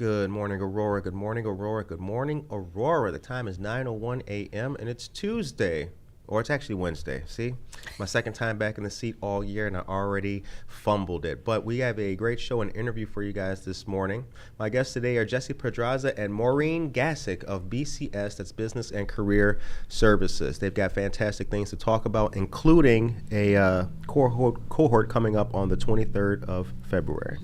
Good morning, Aurora. Good morning, Aurora. Good morning, Aurora. The time is 9:01 a.m. and it's Tuesday, or it's actually Wednesday. See, my second time back in the seat all year, and I already fumbled it. But we have a great show and interview for you guys this morning. My guests today are Jessie, Pedrazza, and Maureen Gasek of BCS, that's Business and Career Services. They've got fantastic things to talk about, including a cohort coming up on the 23rd of February.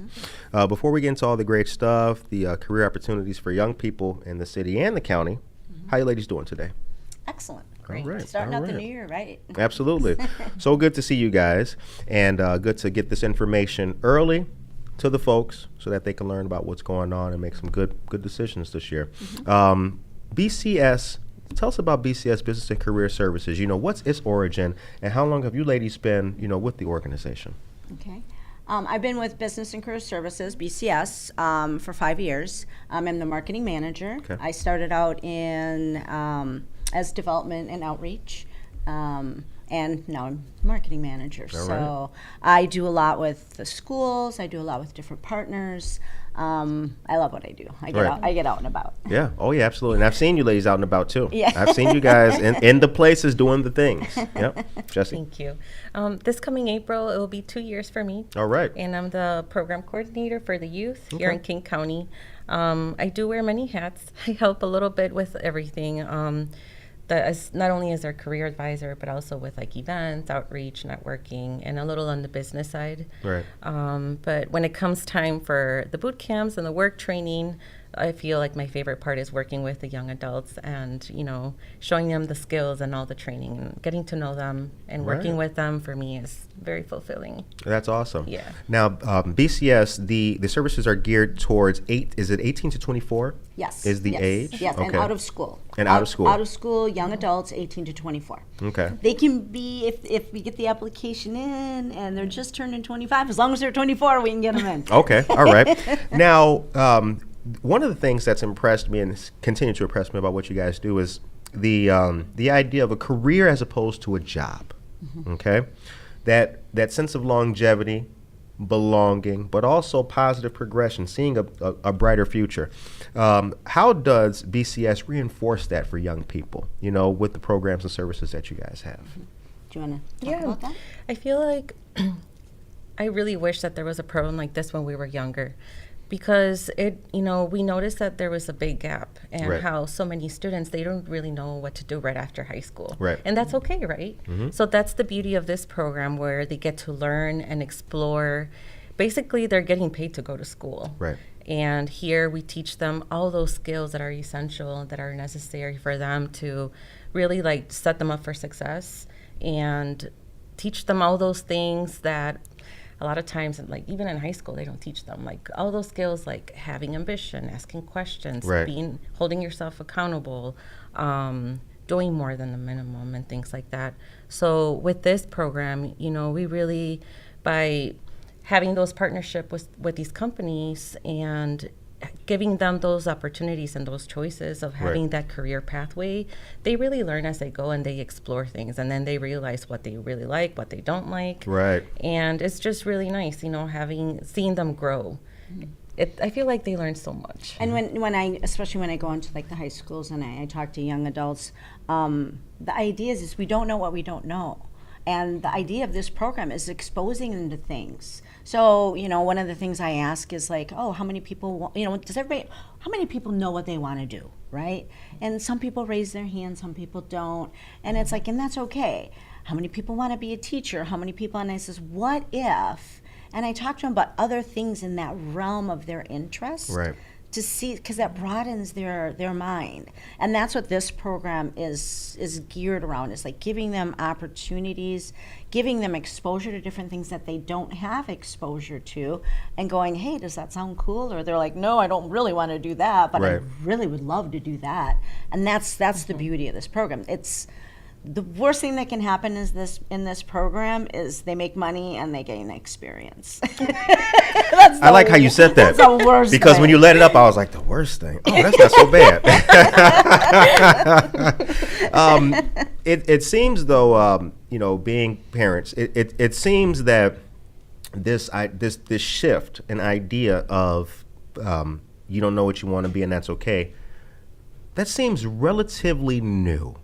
Before we get into all the great stuff, the career opportunities for young people in the city and the county, how you ladies doing today? Excellent. Great. All right. Starting All out the right. new year, right? Absolutely. So good to see you guys, and good to get this information early to the folks so that they can learn about what's going on and make some good decisions this year. BCS, tell us about BCS, Business and Career Services. What's its origin, and how long have you ladies been, with the organization? Okay. I've been with Business and Career Services, BCS, for 5 years. I'm the marketing manager. Okay. I started out in as development and outreach, and now I'm marketing manager. All So I do a lot with the schools. I do a lot with different partners. I love what I do. I get out and about. Yeah. Oh, yeah, absolutely. And I've seen you ladies out and about, too. Yeah. I've seen you guys in the places doing the things. Yep. Jessie? Thank you. This coming April, it will be 2 years for me. All right. And I'm the program coordinator for the youth here in King County. I do wear many hats. I help a little bit with everything. Not only as our career advisor, but also with like events, outreach, networking, and a little on the business side. Right. But when it comes time for the boot camps and the work training, I feel like my favorite part is working with the young adults and, showing them the skills and all the training and getting to know them and working with them for me is very fulfilling. That's awesome. Yeah. Now, BCS, the services are geared towards 18 to 24? Yes. Is the yes, age? Yes, Okay. and out of school. And out of school. Out of school, young adults, 18 to 24. Okay. They can be, if we get the application in and they're just turning 25, as long as they're 24, we can get them in. Okay. All right. Now, one of the things that's impressed me and continue to impress me about what you guys do is the idea of a career as opposed to a job. Okay. That sense of longevity, belonging, but also positive progression, seeing a brighter future. How does BCS reinforce that for young people, with the programs and services that you guys have? Do you want to talk about that? I feel like I really wish that there was a program like this when we were younger, because we noticed that there was a big gap and how so many students, they don't really know what to do right after high school. Right. And that's okay, right? So that's the beauty of this program, where they get to learn and explore. Basically, they're getting paid to go to school. Right. And here we teach them all those skills that are essential, that are necessary for them to really like set them up for success, and teach them all those things that a lot of times, like even in high school, they don't teach them, like all those skills, like having ambition, asking questions, holding yourself accountable, doing more than the minimum, and things like that. So with this program, we really, by having those partnership with these companies and giving them those opportunities and those choices of having that career pathway, they really learn as they go and they explore things, and then they realize what they really like, what they don't like. Right. And it's just really nice, seeing them grow. I feel like they learn so much. And especially when I go into like the high schools and I talk to young adults, the idea is we don't know what we don't know. And the idea of this program is exposing them to things. So, one of the things I ask is like, oh, how many people, how many people know what they want to do, right? And some people raise their hand, some people don't. And it's like, and that's okay. How many people want to be a teacher? How many people? And I says, what if? And I talk to them about other things in that realm of their interest. Right. To see, because that broadens their mind, and that's what this program is geared around. It's like giving them opportunities, giving them exposure to different things that they don't have exposure to, and going, hey, does that sound cool? Or they're like, no, I don't really want to do that, but I really would love to do that. And that's the beauty of this program. It's the worst thing that can happen in this program is they make money and they gain experience. I like how you said that. That's the worst because thing. when you let it up, I was like, the worst thing. Oh, that's not so bad. It seems though, being parents, it seems that this shift, an idea of you don't know what you want to be, and that's okay. That seems relatively new.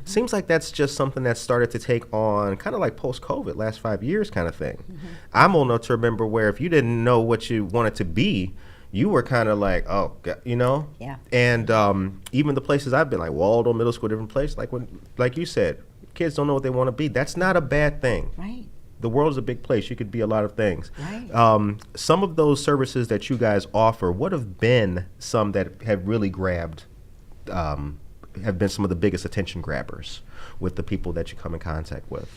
Seems like that's just something that started to take on kind of like post-COVID, last 5 years kind of thing. I'm old enough to remember where if you didn't know what you wanted to be, you were kind of like, oh, you know? Yeah. And even the places I've been, like Waldo Middle School, different place, like you said, kids don't know what they want to be. That's not a bad thing. Right. The world is a big place. You could be a lot of things. Right. Some of those services that you guys offer, what have been some that have really grabbed, have been some of the biggest attention grabbers with the people that you come in contact with?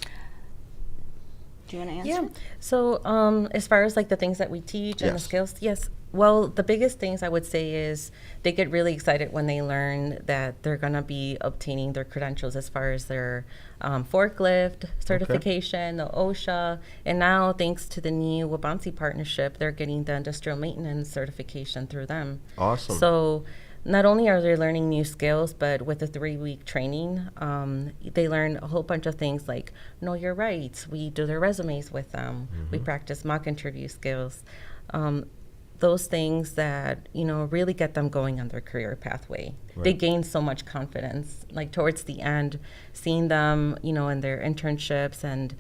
Do you want to answer? Yeah. So as far as like the things that we teach and the Yes. skills, yes. Well, the biggest things I would say is they get really excited when they learn that they're going to be obtaining their credentials as far as their forklift certification, the OSHA, and now thanks to the new Wabansi partnership, they're getting the industrial maintenance certification through them. Awesome. So not only are they learning new skills, but with the 3-week training, they learn a whole bunch of things like know your rights. We do their resumes with them. We practice mock interview skills. Those things that, you know, really get them going on their career pathway. Right. They gain so much confidence, like towards the end, seeing them, you know, in their internships, and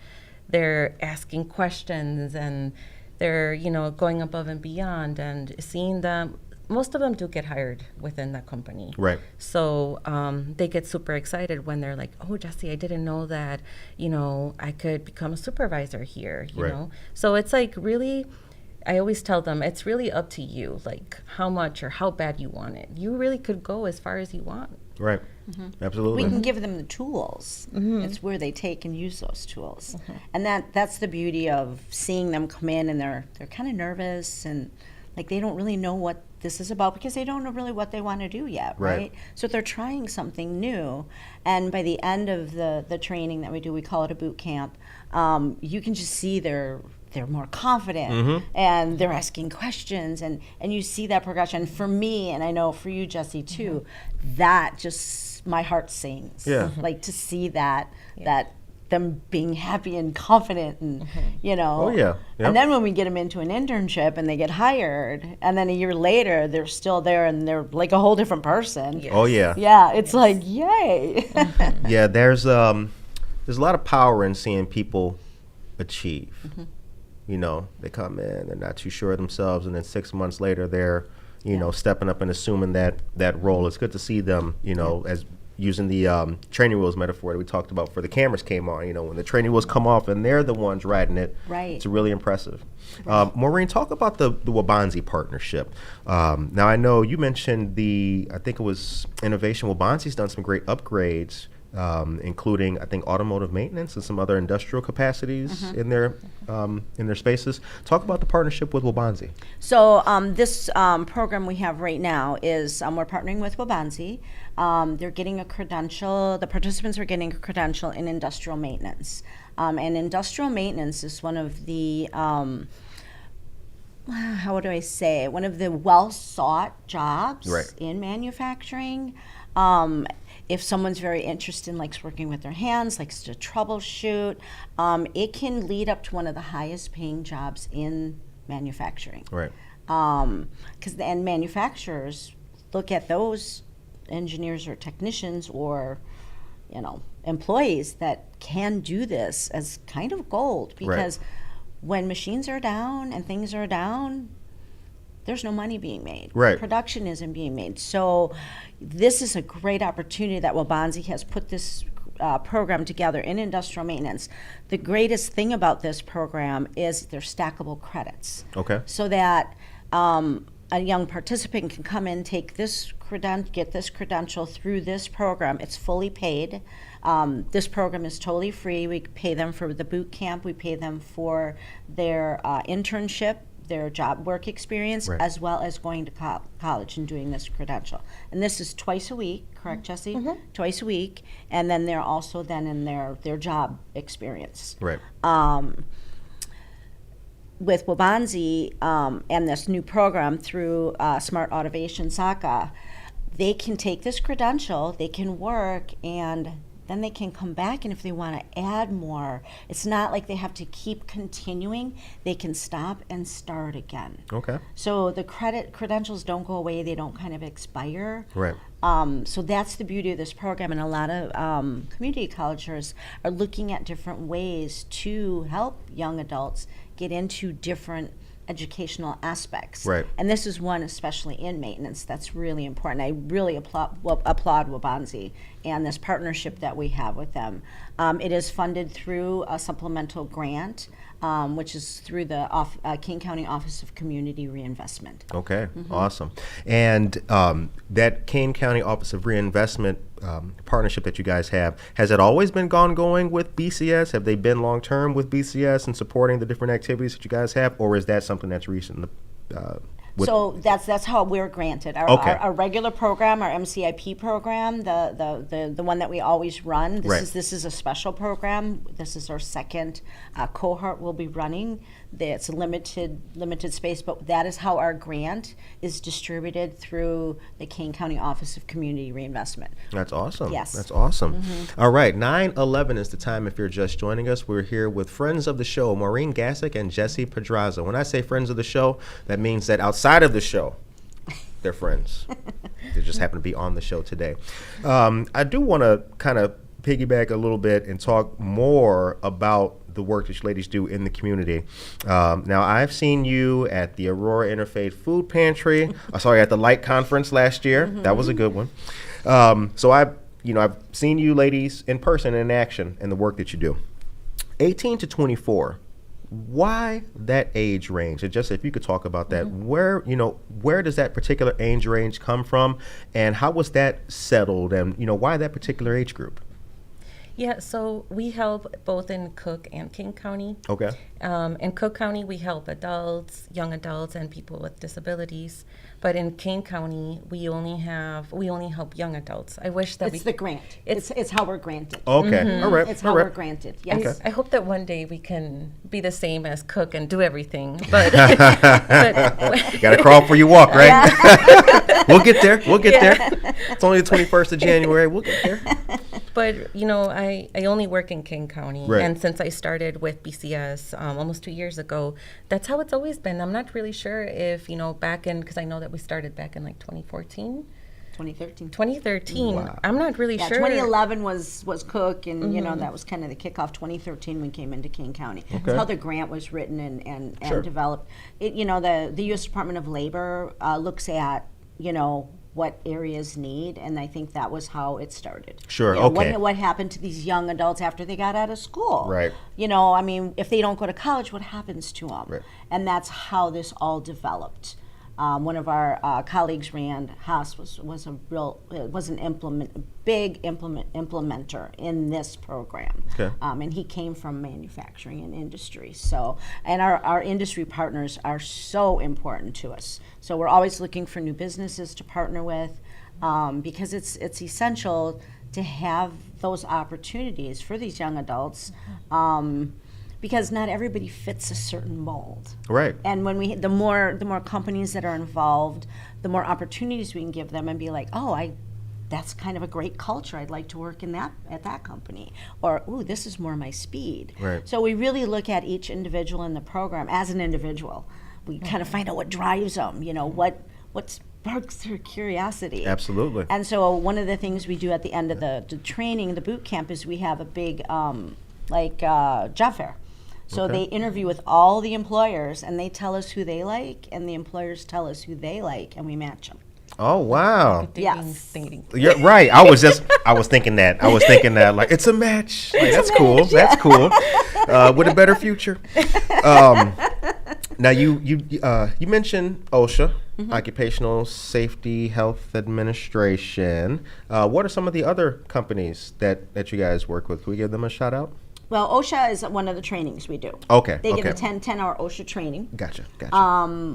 they're asking questions, and they're, you know, going above and beyond, and seeing them. Most of them do get hired within that company. Right. So they get super excited when they're like, oh, Jessie, I didn't know that, you know, I could become a supervisor here, you Right. know. So it's like really, I always tell them it's really up to you, like how much or how bad you want it. You really could go as far as you want. Right. Absolutely. We can give them the tools. It's where they take and use those tools. And that's the beauty of seeing them come in, and they're kind of nervous, and like they don't really know what this is about because they don't know really what they want to do yet, right? So they're trying something new, and by the end of the training that we do, we call it a boot camp, you can just see they're more confident, and they're asking questions, and you see that progression. For me, and I know for you, Jessie, too, that just, my heart sings. Yeah. Like to see that them being happy and confident, and you know. Oh, yeah. Yep. And then when we get them into an internship and they get hired, and then a year later they're still there and they're like a whole different person. Yes. Oh, yeah. Yeah, it's like yay. Yeah, there's a lot of power in seeing people achieve. You know, they come in, they're not too sure of themselves, and then 6 months later they're, you know, stepping up and assuming that role. It's good to see them, you know, as using the training wheels metaphor that we talked about for the cameras came on. You know, when the training wheels come off and they're the ones riding it, Right. it's really impressive. Maureen, talk about the Wabansi partnership. Now, I know you mentioned I think it was Innovation. Wabansi's done some great upgrades, including, I think, automotive maintenance and some other industrial capacities in their spaces. Talk about the partnership with Wabansi. So this program we have right now is we're partnering with Wabansi. They're getting a credential. The participants are getting a credential in industrial maintenance. And industrial maintenance is one of the, how do I say, one of the well-sought jobs Right. in manufacturing. If someone's very interested in likes working with their hands, likes to troubleshoot, it can lead up to one of the highest paying jobs in manufacturing. Right. Because and manufacturers look at those engineers or technicians or, you know, employees that can do this as kind of gold, because when machines are down and things are down, there's no money being made. Right. Production isn't being made. So this is a great opportunity that Wabansi has put this program together in industrial maintenance. The greatest thing about this program is they're stackable credits. Okay. So that a young participant can come in, take this get this credential through this program. It's fully paid. This program is totally free. We pay them for the boot camp. We pay them for their internship, their job work experience, Right. as well as going to college and doing this credential. And this is twice a week, correct, Jessie? Twice a week. And then they're also then in their job experience. Right. With Wabansi and this new program through Smart Automation SACA, they can take this credential, they can work, and then they can come back, and if they want to add more, it's not like they have to keep continuing. They can stop and start again. Okay. So the credentials don't go away. They don't kind of expire. Right. So that's the beauty of this program, and a lot of community colleges are looking at different ways to help young adults get into different educational aspects. Right. And this is one, especially in maintenance, that's really important. I really applaud Wabanzi and this partnership that we have with them. It is funded through a supplemental grant, which is through the King County Office of Community Reinvestment. Okay, awesome. And that Kane County Office of Reinvestment partnership that you guys have, has it always been going with BCS? Have they been long-term with BCS and supporting the different activities that you guys have, or is that something that's recent? So that's how we're granted. Our regular program, our MCIP program, the one that we always run. This is a special program. This is our second cohort we'll be running. It's a limited space, but that is how our grant is distributed through the Kane County Office of Community Reinvestment. That's awesome. Yes. That's awesome. All right, 9:11 is the time if you're just joining us. We're here with friends of the show, Maureen Gasek and Jessie Pedrazza. When I say friends of the show, that means that outside of the show, they're friends. They just happen to be on the show today. I do want to kind of piggyback a little bit and talk more about the work that you ladies do in the community. Now, I've seen you at the Aurora Interfaith Food Pantry. At the Light Conference last year. That was a good one. So I've seen you ladies in person in action and the work that you do. 18 to 24. Why that age range? And just if you could talk about that, where does that particular age range come from, and how was that settled, and why that particular age group? Yeah, so we help both in Cook and King County. Okay. In Cook County, we help adults, young adults, and people with disabilities. But in King County, we only help young adults. I wish that it's the grant. It's how we're granted. Okay. All right. It's how we're granted. Yes. Okay. I hope that one day we can be the same as Cook and do everything. But, but gotta crawl before you walk, right? Yeah. We'll get there. It's only the 21st of January. We'll get there. But I only work in King County, right. And since I started with BCS almost 2 years ago, that's how it's always been. I'm not really sure if because I know that we started back in like 2014. 2013. Wow. I'm not really sure. 2011 was Cook, and that was kind of the kickoff. 2013 we came into King County. Okay. That's how the grant was written and Sure. developed. The U.S. Department of Labor looks at what areas need, and I think that was how it started. Sure. Okay. What happened to these young adults after they got out of school? Right. If they don't go to college, what happens to them? Right. And that's how this all developed. One of our colleagues, Rand Haas, was a big implementer in this program. Okay. And he came from manufacturing and industry. So, and our industry partners are so important to us. So we're always looking for new businesses to partner with, because it's essential to have those opportunities for these young adults. Because not everybody fits a certain mold. Right. And when the more companies that are involved, the more opportunities we can give them and be like, that's kind of a great culture. I'd like to work at that company. Or, this is more my speed. Right. So we really look at each individual in the program as an individual. We kind of find out what drives them, what sparks their curiosity. Absolutely. And so one of the things we do at the end of the training, the boot camp, is we have a big job fair. So Okay. they interview with all the employers, and they tell us who they like, and the employers tell us who they like, and we match them. Oh, wow. Yes. You're right. I was thinking that. Like, it's a match. Like, that's cool. That's cool. With a better future. Now you mentioned OSHA, Occupational Safety Health Administration. What are some of the other companies that you guys work with? Can we give them a shout out? Well, OSHA is one of the trainings we do. Okay. They get a 10-hour OSHA training. Gotcha.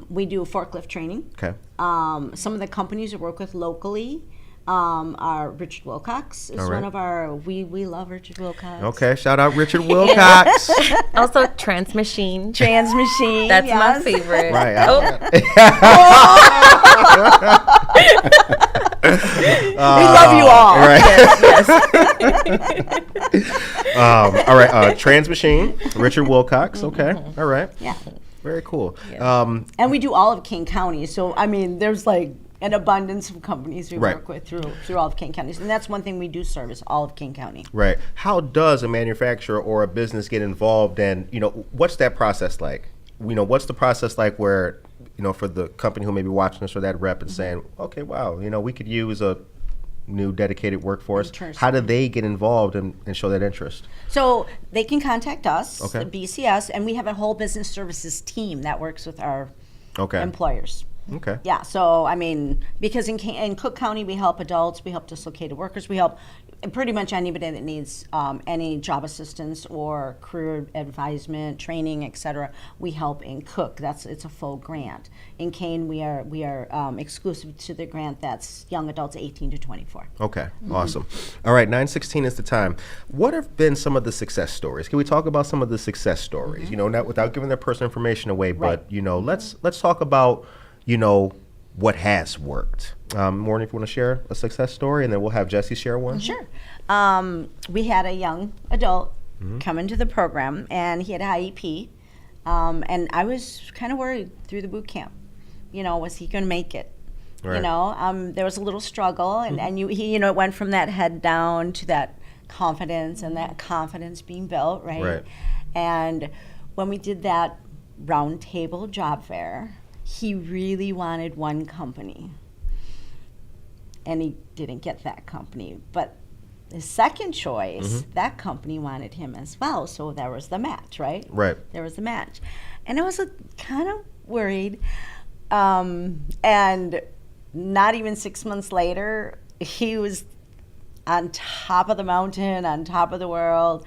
We do forklift training. Okay. Some of the companies we work with locally are Richard Wilcox is one of our, we love Richard Wilcox. Okay, shout out Richard Wilcox. Also, Transmachine. That's yes. my favorite. Right. love you all. Right. Yes. All right. Trans Machine, Richard Wilcox. Okay. All right. Yeah. Very cool. Yeah. And we do all of King County. So, I mean, there's like an abundance of companies we Right. work with through all of King County. And that's one thing we do service, all of King County. Right. How does a manufacturer or a business get involved, and what's that process like? What's the process like where for the company who may be watching us or that rep and saying, okay, wow, we could use a new dedicated workforce. How do they get involved and show that interest? So they can contact us, Okay. the BCS, and we have a whole business services team that works with our employers. Okay. Yeah, so I mean, because in Cook County we help adults, we help dislocated workers, we help pretty much anybody that needs any job assistance or career advisement, training, etc. We help in Cook. It's a full grant. In Kane, we are exclusive to the grant that's young adults 18 to 24. Okay, awesome. All right, 9:16 is the time. What have been some of the success stories? Can we talk about some of the success stories? Not without giving their personal information away, but let's talk about what has worked. Maureen, if you want to share a success story, and then we'll have Jessie share one. Sure. We had a young adult come into the program, and he had an IEP, and I was kind of worried through the boot camp. Was he going to make it? Right. There was a little struggle, and it went from that head down to that confidence, and that confidence being built, right? Right. And when we did that roundtable job fair, he really wanted one company, and he didn't get that company. But his second choice, that company wanted him as well, so there was the match, right? Right. There was the match. And I was kind of worried. And not even 6 months later, he was on top of the mountain, on top of the world,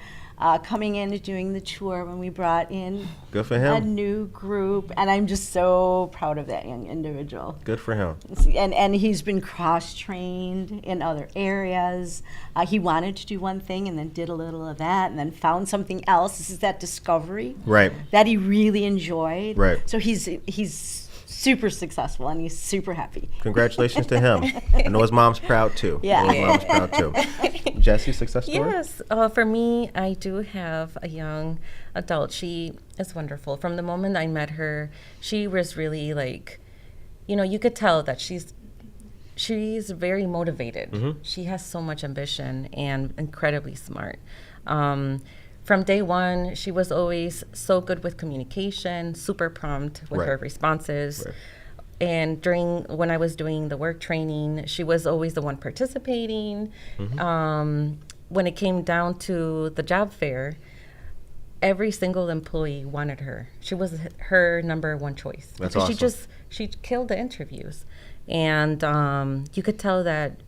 coming in and doing the tour when we brought in Good for a him. new group. And I'm just so proud of that young individual. Good for him. And he's been cross-trained in other areas. He wanted to do one thing and then did a little of that and then found something else. This is that discovery Right. that he really enjoyed. Right. So he's super successful and he's super happy. Congratulations to him. I know his mom's proud too. Yeah. I know his mom's proud too. Jessie, success story? Yes. For me, I do have a young adult. She is wonderful. From the moment I met her, she was really like, you could tell that she's very motivated. She has so much ambition and incredibly smart. From day one, she was always so good with communication, super prompt with Right. her responses. Right. And when I was doing the work training, she was always the one participating. When it came down to the job fair, every single employee wanted her. She was her number one choice. That's Because awesome. she killed the interviews. And you could tell that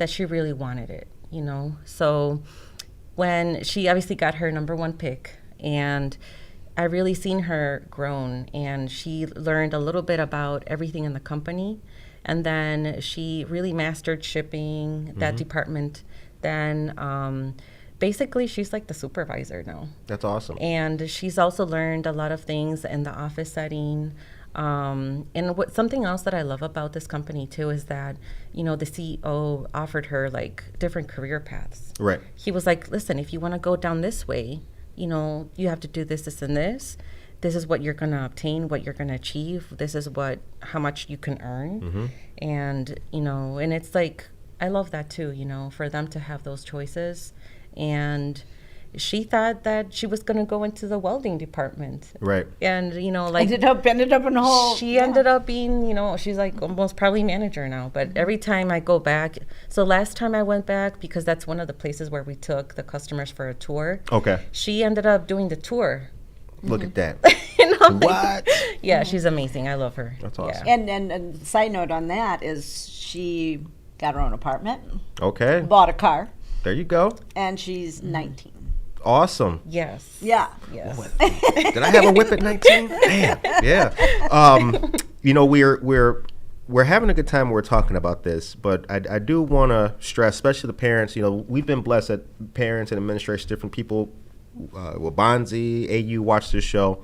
she really wanted it, So when she obviously got her number one pick, and I really seen her grown, and she learned a little bit about everything in the company, and then she really mastered shipping, that department. Then basically she's like the supervisor now. That's awesome. And she's also learned a lot of things in the office setting. And something else that I love about this company too is that, the CEO offered her like different career paths. Right. He was like, listen, if you want to go down this way, you have to do this, this, and this. This is what you're going to obtain, what you're going to achieve. This is how much you can earn. And, and it's like, I love that too, for them to have those choices. And she thought that she was going to go into the welding department. Right. And, Ended up in a whole. she ended up being, she's like almost probably manager now. But every time I go back, so last time I went back, because that's one of the places where we took the customers for a tour. Okay. She ended up doing the tour. Look at that. What? Yeah, she's amazing. I love her. That's awesome. Yeah. And side note on that is she got her own apartment, Okay. bought a car, There you go. and she's 19. Awesome. Yes. Yeah. Yes. Did I have a whip at 19? Damn. Yeah. We're having a good time when we're talking about this, but I do want to stress, especially the parents. We've been blessed that parents and administration, different people, Wabanzi, AU, watch this show.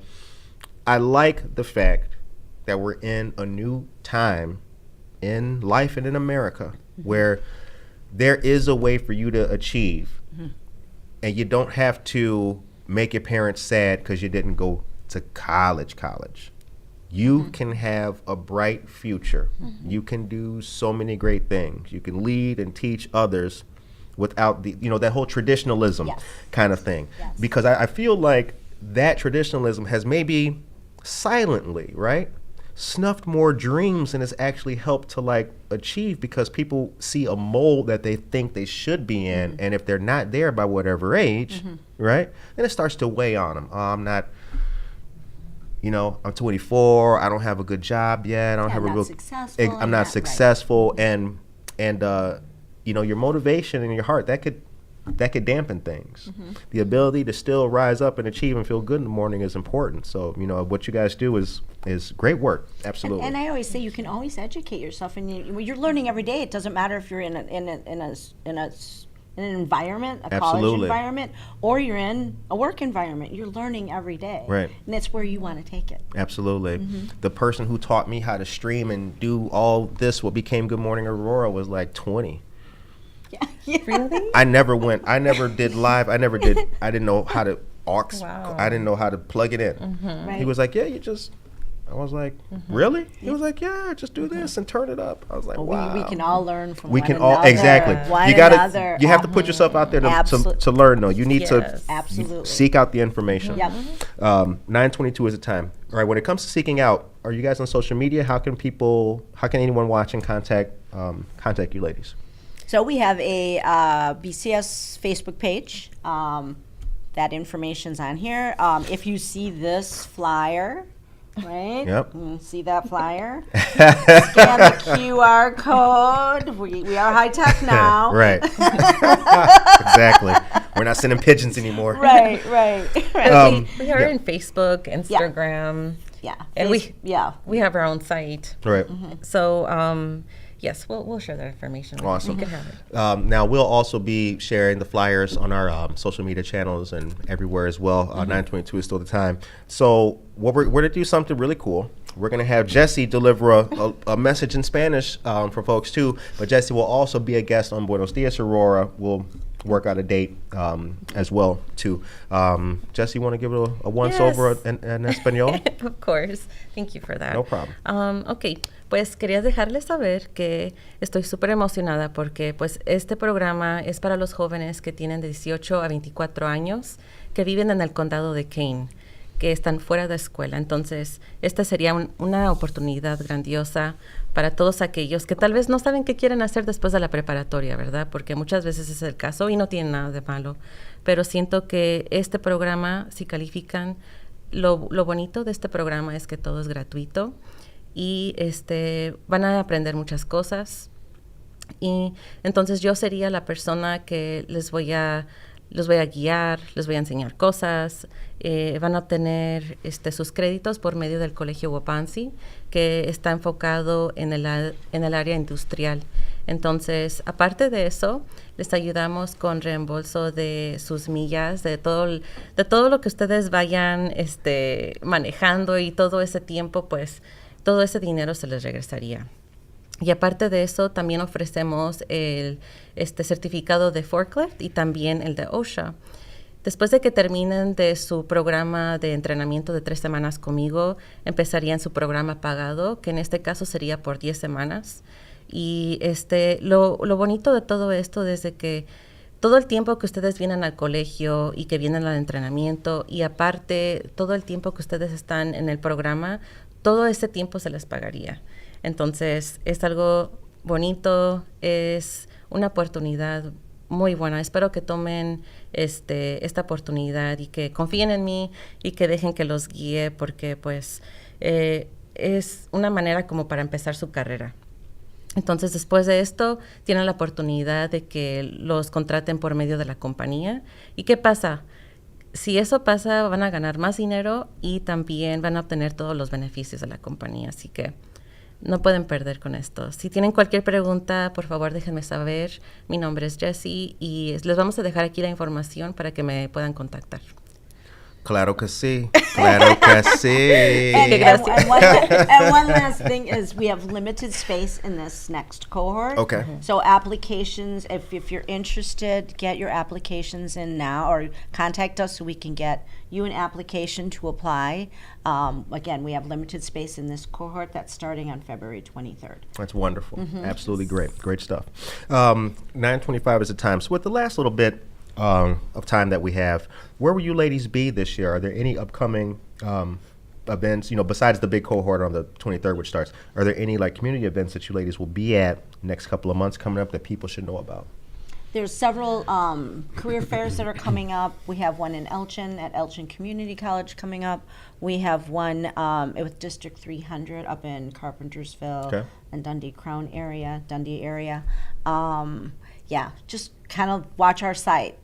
I like the fact that we're in a new time in life and in America where there is a way for you to achieve, and you don't have to make your parents sad because you didn't go to college. You can have a bright future. You can do so many great things. You can lead and teach others without the, that whole traditionalism kind of thing. Yes. Because I feel like that traditionalism has maybe silently, right, snuffed more dreams and has actually helped to like achieve, because people see a mold that they think they should be in, and if they're not there by whatever age, right, then it starts to weigh on them. I'm not, I'm 24, I don't have a good job yet, I don't have a real successful, I'm not successful, and your motivation in your heart, that could dampen things. The ability to still rise up and achieve and feel good in the morning is important. So, what you guys do is great work. Absolutely. And I always say you can always educate yourself, and you're learning every day. It doesn't matter if you're in an environment, a college environment, or you're in a work environment. You're learning every day. Right. And that's where you want to take it. Absolutely. The person who taught me how to stream and do all this, what became Good Morning Aurora, was like 20. Yeah. Really? I never did live. I didn't know how to aux. Wow. I didn't know how to plug it in. Right. He was like, yeah, I was like, really? He was like, yeah, just do this and turn it up. I was like, wow. We can all learn from We one can another. all, exactly. One You another. have to put yourself out there to learn, though. You need to Yes. Absolutely. seek out the information. Yep. 9:22 is the time. All right, when it comes to seeking out, are you guys on social media? How can anyone watching contact you ladies? So we have a BCS Facebook page. That information's on here. If you see this flyer, right? Yep. See that flyer? Scan the QR code. We are high tech now. Right. Exactly. We're not sending pigeons anymore. Right. We are in Facebook, Instagram, Yeah. and yeah. we have our own site. Right. So yes, we'll share that information. Awesome. You can have it. Now, we'll also be sharing the flyers on our social media channels and everywhere as well. 9:22 is still the time. So we're going to do something really cool. We're going to have Jessie deliver a message in Spanish for folks, too. But Jessie will also be a guest on Buenos Dias, Aurora. We'll work out a date as well, too. Jessie, you want to give it a once-over in Espanol? Of course. Thank you for that. No problem. Ok, pues quería dejarles saber que estoy súper emocionada porque pues este programa es para los jóvenes que tienen de 18 a 24 años que viven en el condado de Kane, que están fuera de escuela. Entonces, esta sería una oportunidad grandiosa para todos aquellos que tal vez no saben qué quieren hacer después de la preparatoria, ¿verdad? Porque muchas veces es el caso y no tiene nada de malo. Pero siento que este programa, si califican, lo bonito de este programa es que todo es gratuito y van a aprender muchas cosas. Y entonces yo sería la persona que los voy a guiar, les voy a enseñar cosas. Van a obtener sus créditos por medio del Colegio Wapansi, que está enfocado en el área industrial. Entonces, aparte de eso, les ayudamos con reembolso de sus millas, de todo lo que ustedes vayan manejando, y todo ese tiempo, pues, todo ese dinero se les regresaría. Y aparte de eso, también ofrecemos el certificado de forklift y también el de OSHA. Después de que terminen de su programa de entrenamiento de 3 semanas conmigo, empezarían su programa pagado, que en este caso sería por 10 semanas. Y lo bonito de todo esto, desde que todo el tiempo que ustedes vienen al colegio y que vienen al entrenamiento, y aparte todo el tiempo que ustedes están en el programa, todo ese tiempo se les pagaría. Entonces, es algo bonito, es una oportunidad muy buena. Espero que tomen esta oportunidad y que confíen en mí y que dejen que los guíe, porque pues es una manera como para empezar su carrera. Entonces, después de esto, tienen la oportunidad de que los contraten por medio de la compañía. ¿Y qué pasa? Si eso pasa, van a ganar más dinero y también van a obtener todos los beneficios de la compañía. Así que no pueden perder con esto. Si tienen cualquier pregunta, por favor, déjenme saber. Mi nombre es Jessie y les vamos a dejar aquí la información para que me puedan contactar. Claro que sí. Claro que sí. And one last thing is we have limited space in this next cohort. Okay. So applications, if you're interested, get your applications in now or contact us so we can get you an application to apply. Again, we have limited space in this cohort that's starting on February 23rd. That's wonderful. Absolutely great. Great stuff. 9:25 is the time. So with the last little bit of time that we have, where will you ladies be this year? Are there any upcoming events, besides the big cohort on the 23rd, which starts? Are there any like community events that you ladies will be at next couple of months coming up that people should know about? There's several career fairs that are coming up. We have one in Elgin at Elgin Community College coming up. We have one with District 300 up in Carpentersville and Dundee area. Yeah, just kind of watch our site.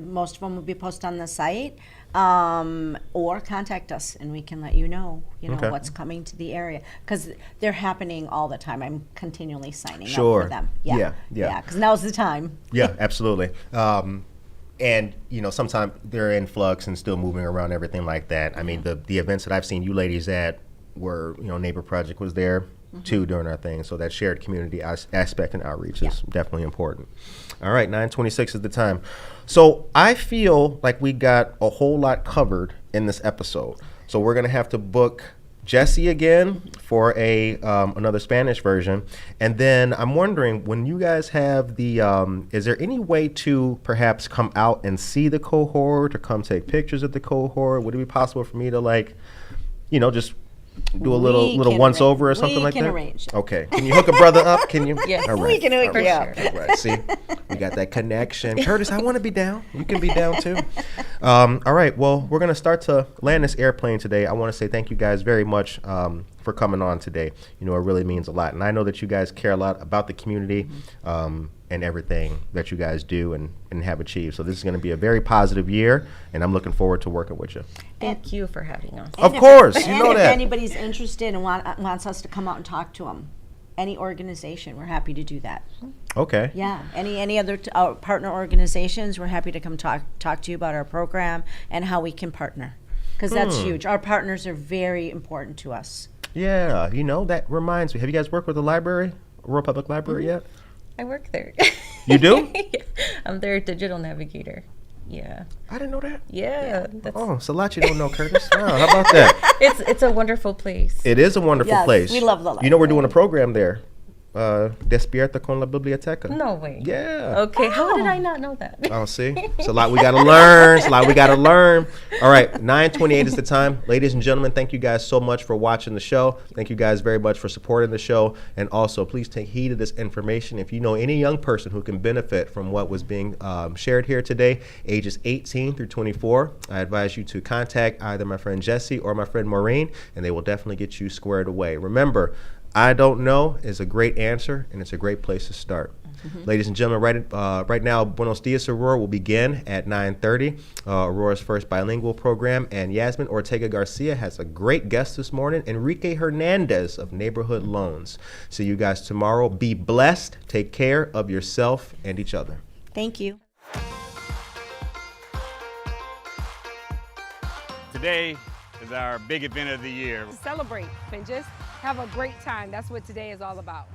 Most of them will be posted on the site, or contact us and we can let you know, what's coming to the area because they're happening all the time. I'm continually signing up for them. Yeah, because now's the time. Yeah, absolutely. And sometimes they're in flux and still moving around, everything like that. I mean, the events that I've seen you ladies at were, Neighbor Project was there too during our thing. So that shared community aspect and outreach is definitely important. All right, 9:26 is the time. So I feel like we got a whole lot covered in this episode. So we're gonna have to book Jessie again for another Spanish version. And then I'm wondering, when you guys have the, is there any way to perhaps come out and see the cohort or come take pictures of the cohort? Would it be possible for me to just do a little once over or something like that? We can arrange it. Okay. Can you hook a brother up? Can you? Yes. All right. We can hook you up. Sure. All right. See, we got that connection. Curtis, I want to be down. You can be down too. All right. Well, we're going to start to land this airplane today. I want to say thank you guys very much for coming on today. It really means a lot. And I know that you guys care a lot about the community and everything that you guys do and have achieved. So this is going to be a very positive year, and I'm looking forward to working with you. Thank you for having us. Of course, you know if that. anybody's interested and wants us to come out and talk to them, any organization, we're happy to do that. Okay. Yeah, any other partner organizations, we're happy to come talk to you about our program and how we can partner, because that's huge. Our partners are very important to us. Yeah, that reminds me. Have you guys worked with the library, Aurora Public Library yet? I work there. You do? Yeah. I'm their digital navigator. Yeah. I didn't know that. Yeah. Oh, it's a lot you don't know, Curtis. Wow, how about that? It's a wonderful place. It is a wonderful place. We love the library. We're doing a program there. Despierta con la biblioteca. No way. Yeah. Okay, how did I not know that? Oh, see? It's a lot we got to learn. It's a lot we got to learn. All right, 9:28 is the time. Ladies and gentlemen, thank you guys so much for watching the show. Thank you guys very much for supporting the show. And also, please take heed of this information. If you know any young person who can benefit from what was being shared here today, ages 18 through 24, I advise you to contact either my friend Jessie or my friend Maureen, and they will definitely get you squared away. Remember, I don't know is a great answer, and it's a great place to start. Ladies and gentlemen, right now, Buenos Dias, Aurora will begin at 9:30, Aurora's first bilingual program, and Yasmin Ortega-Garcia has a great guest this morning, Enrique Hernandez of Neighborhood Loans. See you guys tomorrow. Be blessed. Take care of yourself and each other. Thank you. Today is our big event of the year. Celebrate and just have a great time. That's what today is all about.